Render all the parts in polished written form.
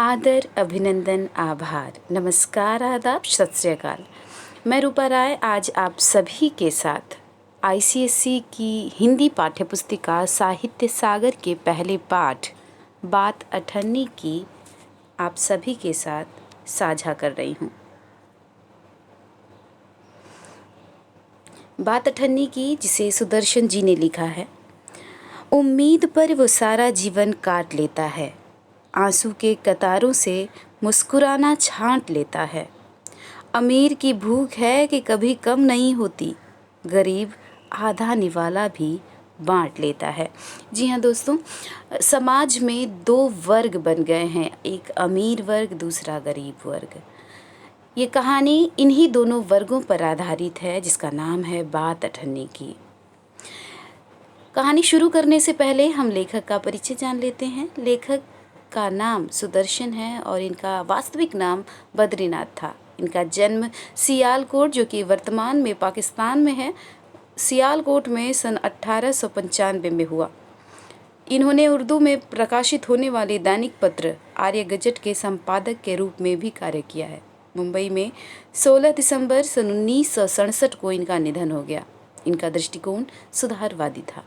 आदर, अभिनंदन, आभार, नमस्कार, आदाब, सत श्री अकाल। मैं रूपा राय आज आप सभी के साथ आईसीएसई की हिंदी पाठ्यपुस्तिका साहित्य सागर के पहले पाठ बात अठन्नी की आप सभी के साथ साझा कर रही हूँ। बात अठन्नी की जिसे सुदर्शन जी ने लिखा है। उम्मीद पर वो सारा जीवन काट लेता है, आंसू के कतारों से मुस्कुराना छांट लेता है। अमीर की भूख है कि कभी कम नहीं होती, गरीब आधा निवाला भी बांट लेता है। जी हाँ दोस्तों, समाज में दो वर्ग बन गए हैं, एक अमीर वर्ग, दूसरा गरीब वर्ग। ये कहानी इन्हीं दोनों वर्गों पर आधारित है जिसका नाम है बात अठन्नी की। कहानी शुरू करने से पहले हम लेखक का परिचय जान लेते हैं। लेखक का नाम सुदर्शन है और इनका वास्तविक नाम बद्रीनाथ था। इनका जन्म सियालकोट, जो कि वर्तमान में पाकिस्तान में है, सियालकोट में सन 1895 में हुआ। इन्होंने उर्दू में प्रकाशित होने वाले दैनिक पत्र आर्य गजट के संपादक के रूप में भी कार्य किया है। मुंबई में 16 दिसंबर सन 1967 को इनका निधन हो गया। इनका दृष्टिकोण सुधारवादी था।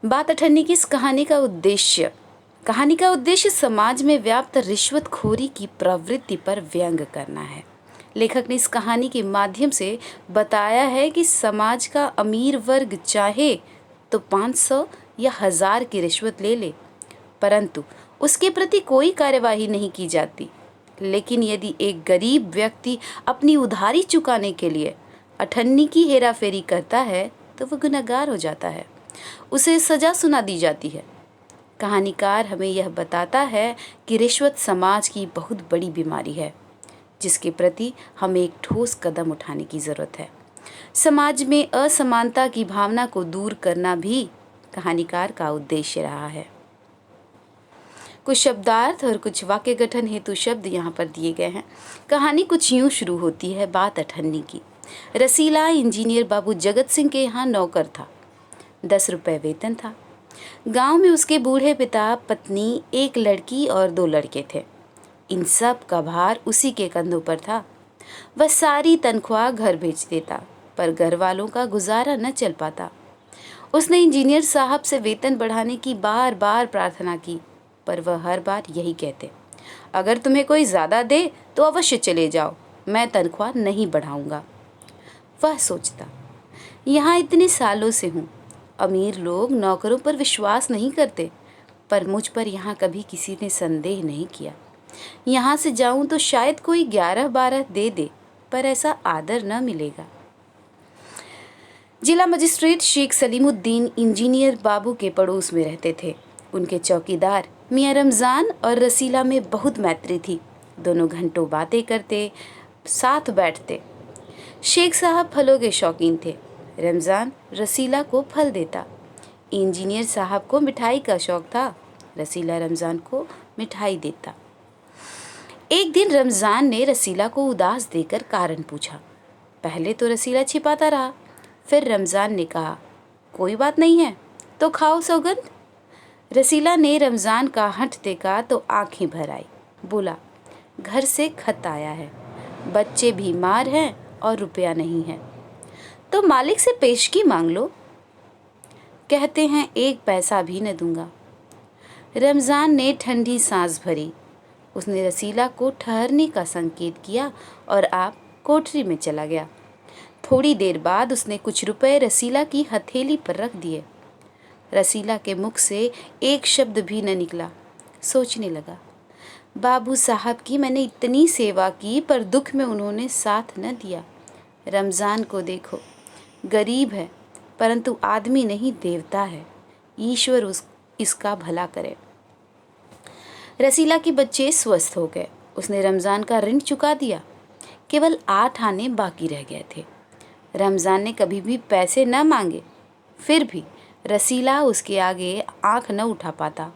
बात अठन्नी की इस कहानी का उद्देश्य समाज में व्याप्त रिश्वतखोरी की प्रवृत्ति पर व्यंग करना है। लेखक ने इस कहानी के माध्यम से बताया है कि समाज का अमीर वर्ग चाहे तो 500 या 1000 की रिश्वत ले ले, परंतु उसके प्रति कोई कार्यवाही नहीं की जाती। लेकिन यदि एक गरीब व्यक्ति अपनी उधारी चुकाने के लिए अठन्नी की हेराफेरी करता है तो वह गुनहगार हो जाता है, उसे सजा सुना दी जाती है। कहानीकार हमें यह बताता है कि रिश्वत समाज की बहुत बड़ी बीमारी है, जिसके प्रति हमें एक ठोस कदम उठाने की ज़रूरत है। समाज में असमानता की भावना को दूर करना भी कहानीकार का उद्देश्य रहा है। कुछ शब्दार्थ और कुछ वाक्य गठन हेतु शब्द यहाँ पर दिए गए हैं। कहानी कुछ यूँ शुरू होती है। बात अठन्नी की। रसीला इंजीनियर बाबू जगत सिंह के यहाँ नौकर था। 10 रुपये वेतन था। गांव में उसके बूढ़े पिता, पत्नी, एक लड़की और 2 लड़के थे। इन सब का भार उसी के कंधों पर था। वह सारी तनख्वाह घर भेज देता, पर घर वालों का गुजारा न चल पाता। उसने इंजीनियर साहब से वेतन बढ़ाने की बार बार प्रार्थना की, पर वह हर बार यही कहते, अगर तुम्हें कोई ज़्यादा दे तो अवश्य चले जाओ, मैं तनख्वाह नहीं बढ़ाऊंगा। वह सोचता, यहाँ इतने सालों से हूँ, अमीर लोग नौकरों पर विश्वास नहीं करते, पर मुझ पर यहाँ कभी किसी ने संदेह नहीं किया। यहाँ से जाऊँ तो शायद कोई 11-12 दे दे, पर ऐसा आदर न मिलेगा। जिला मजिस्ट्रेट शेख सलीमुद्दीन इंजीनियर बाबू के पड़ोस में रहते थे। उनके चौकीदार मियाँ रमज़ान और रसीला में बहुत मैत्री थी। दोनों घंटों बातें करते, साथ बैठते। शेख साहब फलों के शौकीन थे। रमज़ान रसीला को फल देता। इंजीनियर साहब को मिठाई का शौक था। रसीला रमज़ान को मिठाई देता। एक दिन रमज़ान ने रसीला को उदास देकर कारण पूछा। पहले तो रसीला छिपाता रहा, फिर रमज़ान ने कहा, कोई बात नहीं है तो खाओ सौगंध। रसीला ने रमज़ान का हठ देखा तो आंखें भर आई। बोला, घर से खत आया है, बच्चे बीमार हैं और रुपया नहीं है, तो मालिक से पेशगी मांग लो। कहते हैं 1 पैसा भी न दूंगा। रमज़ान ने ठंडी सांस भरी। उसने रसीला को ठहरने का संकेत किया और आप कोठरी में चला गया। थोड़ी देर बाद उसने कुछ रुपए रसीला की हथेली पर रख दिए। रसीला के मुख से एक शब्द भी न निकला। सोचने लगा, बाबू साहब की मैंने इतनी सेवा की, पर दुख में उन्होंने साथ न दिया। रमज़ान को देखो, गरीब है, परंतु आदमी नहीं देवता है। ईश्वर इसका भला करे। रसीला के बच्चे स्वस्थ हो गए। उसने रमज़ान का ऋण चुका दिया। केवल 8 आने बाकी रह गए थे। रमज़ान ने कभी भी पैसे न मांगे, फिर भी रसीला उसके आगे आंख न उठा पाता।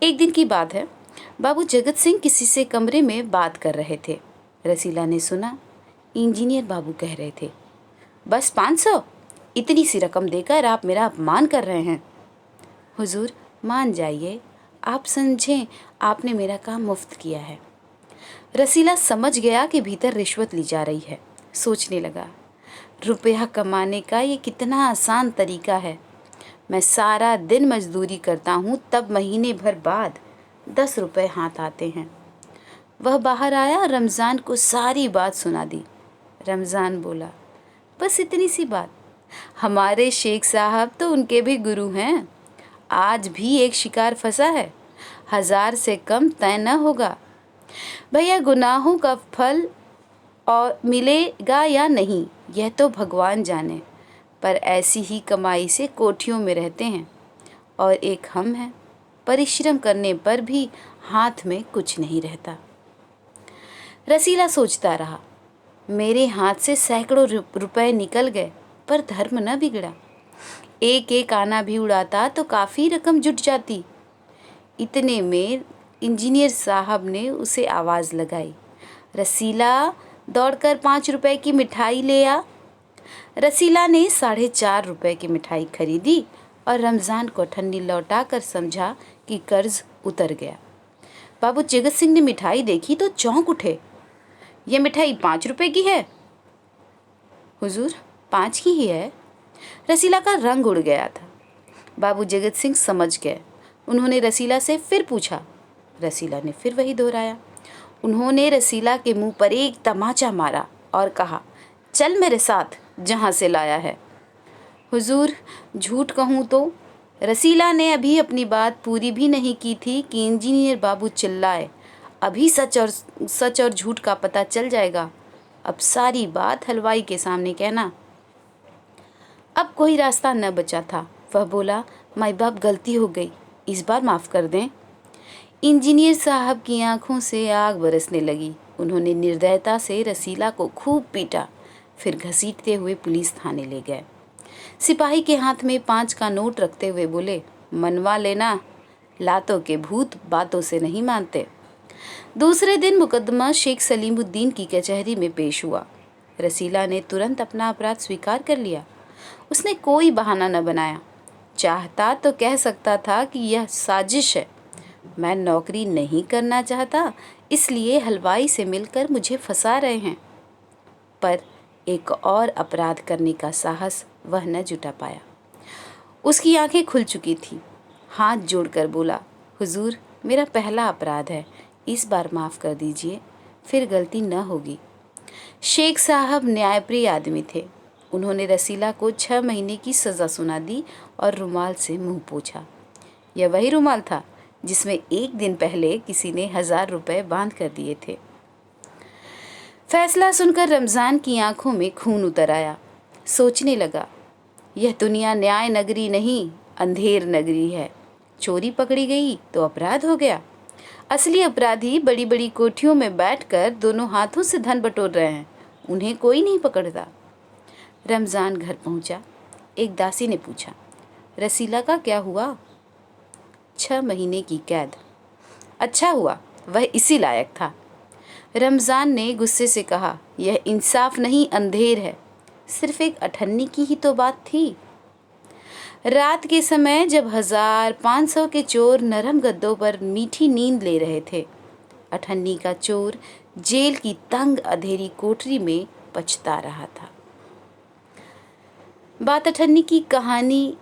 एक दिन की बात है, बाबू जगत सिंह किसी से कमरे में बात कर रहे थे। रसीला ने सुना। इंजीनियर बाबू कह रहे थे, बस 500, इतनी सी रकम देकर आप मेरा अपमान कर रहे हैं। हुजूर मान जाइए, आप समझें आपने मेरा काम मुफ्त किया है। रसीला समझ गया कि भीतर रिश्वत ली जा रही है। सोचने लगा, रुपया कमाने का ये कितना आसान तरीका है। मैं सारा दिन मजदूरी करता हूँ, तब महीने भर बाद 10 रुपए हाथ आते हैं। वह बाहर आया और रमज़ान को सारी बात सुना दी। रमज़ान बोला, बस इतनी सी बात? हमारे शेख साहब तो उनके भी गुरु हैं। आज भी एक शिकार फंसा है, 1000 से कम तय न होगा। भैया, गुनाहों का फल और मिलेगा या नहीं यह तो भगवान जाने, पर ऐसी ही कमाई से कोठियों में रहते हैं। और एक हम हैं, परिश्रम करने पर भी हाथ में कुछ नहीं रहता। रसीला सोचता रहा, मेरे हाथ से सैकड़ों रुपए निकल गए, पर धर्म न बिगड़ा। एक एक आना भी उड़ाता तो काफ़ी रकम जुट जाती। इतने में इंजीनियर साहब ने उसे आवाज़ लगाई, रसीला, दौड़कर 5 रुपए की मिठाई ले आ। रसीला ने 4.5 रुपए की मिठाई खरीदी और रमज़ान को ठन्नी लौटाकर समझा कि कर्ज उतर गया। बाबू जगत सिंह ने मिठाई देखी तो चौंक उठे। ये मिठाई 5 रुपए की है? हुजूर, 5 की ही है। रसीला का रंग उड़ गया था। बाबू जगत सिंह समझ गए। उन्होंने रसीला से फिर पूछा। रसीला ने फिर वही दोहराया। उन्होंने रसीला के मुंह पर एक तमाचा मारा और कहा, चल मेरे साथ जहाँ से लाया है। हुजूर, झूठ कहूँ तो? रसीला ने अभी अपनी बात पूरी भी नहीं की थी कि इंजीनियर बाबू चिल्लाए, अभी सच और झूठ का पता चल जाएगा। अब सारी बात हलवाई के सामने कहना। अब कोई रास्ता न बचा था। वह बोला, माई बाप, गलती हो गई, इस बार माफ़ कर दें। इंजीनियर साहब की आंखों से आग बरसने लगी। उन्होंने निर्दयता से रसीला को खूब पीटा, फिर घसीटते हुए पुलिस थाने ले गए। सिपाही के हाथ में 5 का नोट रखते हुए बोले, मनवा लेना, लातों के भूत बातों से नहीं मानते। दूसरे दिन मुकदमा शेख सलीमुद्दीन की कचहरी में पेश हुआ। रसीला ने तुरंत अपना अपराध स्वीकार कर लिया। उसने कोई बहाना न बनाया। चाहता तो कह सकता था कि यह साजिश है, मैं नौकरी नहीं करना चाहता, इसलिए हलवाई से मिलकर मुझे फंसा रहे हैं। पर एक और अपराध करने का साहस वह न जुटा पाया। उसकी आंखें खुल चुकी थीं। हाथ जोड़कर बोला, हुजूर, मेरा पहला अपराध है, इस बार माफ़ कर दीजिए, फिर गलती न होगी। शेख साहब न्यायप्रिय आदमी थे। उन्होंने रसीला को 6 महीने की सज़ा सुना दी और रुमाल से मुंह पोंछा। यह वही रुमाल था जिसमें एक दिन पहले किसी ने 1000 रुपए बांध कर दिए थे। फैसला सुनकर रमज़ान की आंखों में खून उतर आया। सोचने लगा, यह दुनिया न्याय नगरी नहीं, अंधेर नगरी है। चोरी पकड़ी गई तो अपराध हो गया। असली अपराधी बड़ी बड़ी कोठियों में बैठकर दोनों हाथों से धन बटोर रहे हैं, उन्हें कोई नहीं पकड़ता। रमज़ान घर पहुंचा। एक दासी ने पूछा, रसीला का क्या हुआ? 6 महीने की कैद। अच्छा हुआ, वह इसी लायक था। रमज़ान ने गुस्से से कहा, यह इंसाफ नहीं, अंधेर है। सिर्फ एक अठन्नी की ही तो बात थी। रात के समय जब 1500 के चोर नरम गद्दों पर मीठी नींद ले रहे थे, अठन्नी का चोर जेल की तंग अंधेरी कोठरी में पछता रहा था। बात अठन्नी की कहानी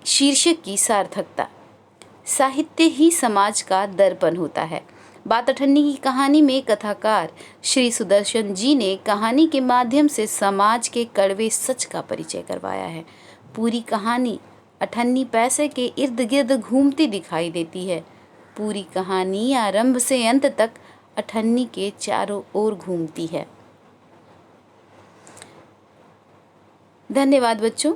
शीर्षक की सार्थकता। साहित्य ही समाज का दर्पण होता है। बात अठन्नी की कहानी में कथाकार श्री सुदर्शन जी ने कहानी के माध्यम से समाज के कड़वे सच का परिचय करवाया है। पूरी कहानी अठन्नी पैसे के इर्द गिर्द घूमती दिखाई देती है। पूरी कहानी आरंभ से अंत तक अठन्नी के चारों ओर घूमती है। धन्यवाद बच्चों।